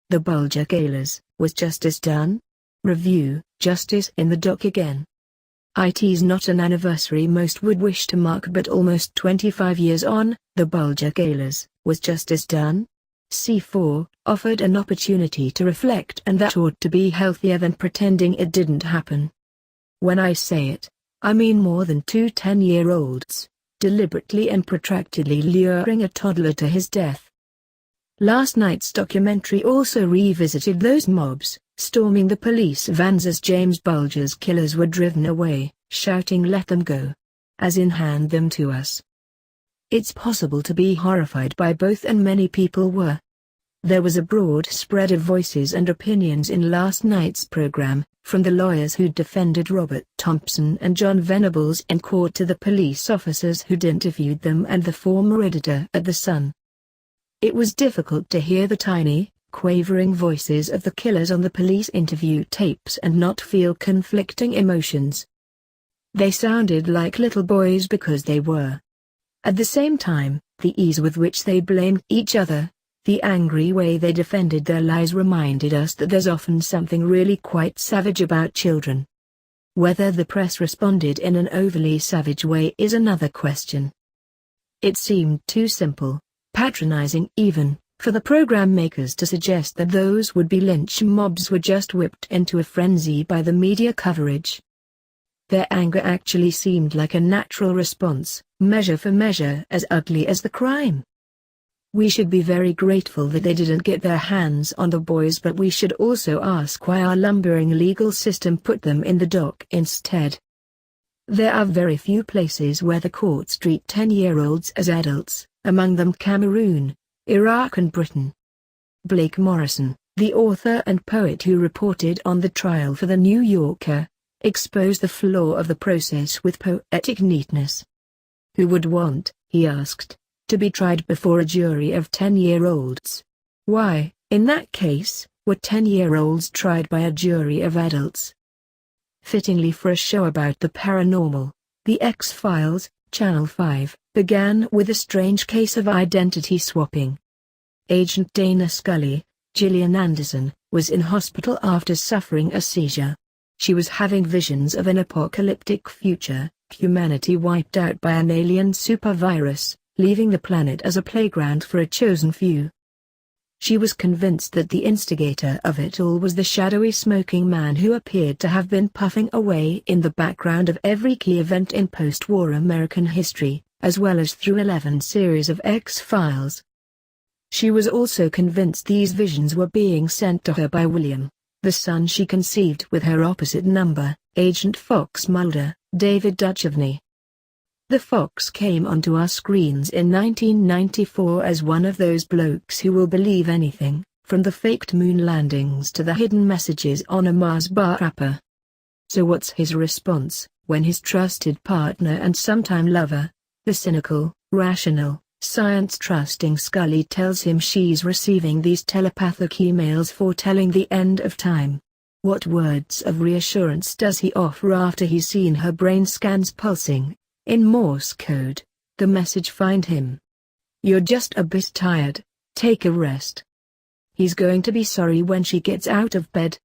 the Bulger Gaolers, was justice done? Review, justice in the dock again. It's not an anniversary most would wish to mark, but almost 25 years on, the Bulger Gaolers, was justice done? C4, offered an opportunity to reflect, and that ought to be healthier than pretending it didn't happen. When I say it, I mean more than 2 10-year-olds, deliberately and protractedly luring a toddler to his death. Last night's documentary also revisited those mobs, storming the police vans as James Bulger's killers were driven away, shouting "Let them go!" as in "Hand them to us." It's possible to be horrified by both, and many people were. There was a broad spread of voices and opinions in last night's program, from the lawyers who defended Robert Thompson and John Venables in court to the police officers who'd interviewed them and the former editor at The Sun. It was difficult to hear the tiny, quavering voices of the killers on the police interview tapes and not feel conflicting emotions. They sounded like little boys because they were. At the same time, the ease with which they blamed each other, the angry way they defended their lies, reminded us that there's often something really quite savage about children. Whether the press responded in an overly savage way is another question. It seemed too simple, patronizing even, for the program makers to suggest that those would-be lynch mobs were just whipped into a frenzy by the media coverage. Their anger actually seemed like a natural response, measure for measure as ugly as the crime. We should be very grateful that they didn't get their hands on the boys, but we should also ask why our lumbering legal system put them in the dock instead. There are very few places where the courts treat 10-year-olds as adults, among them Cameroon, Iraq and Britain. Blake Morrison, the author and poet who reported on the trial for The New Yorker, exposed the flaw of the process with poetic neatness. Who would want, he asked, to be tried before a jury of 10-year-olds? Why, in that case, were 10-year-olds tried by a jury of adults? Fittingly for a show about the paranormal, The X-Files, Channel 5, began with a strange case of identity swapping. Agent Dana Scully, Gillian Anderson, was in hospital after suffering a seizure. She was having visions of an apocalyptic future, humanity wiped out by an alien supervirus, leaving the planet as a playground for a chosen few. She was convinced that the instigator of it all was the shadowy smoking man who appeared to have been puffing away in the background of every key event in post-war American history, as well as through 11 series of X-Files. She was also convinced these visions were being sent to her by William, the son she conceived with her opposite number, Agent Fox Mulder, David Duchovny. The Fox came onto our screens in 1994 as one of those blokes who will believe anything, from the faked moon landings to the hidden messages on a Mars bar wrapper. So what's his response, when his trusted partner and sometime lover, the cynical, rational, science-trusting Scully tells him she's receiving these telepathic emails foretelling the end of time? What words of reassurance does he offer after he's seen her brain scans pulsing, in Morse code, the message find him? You're just a bit tired, take a rest. He's going to be sorry when she gets out of bed.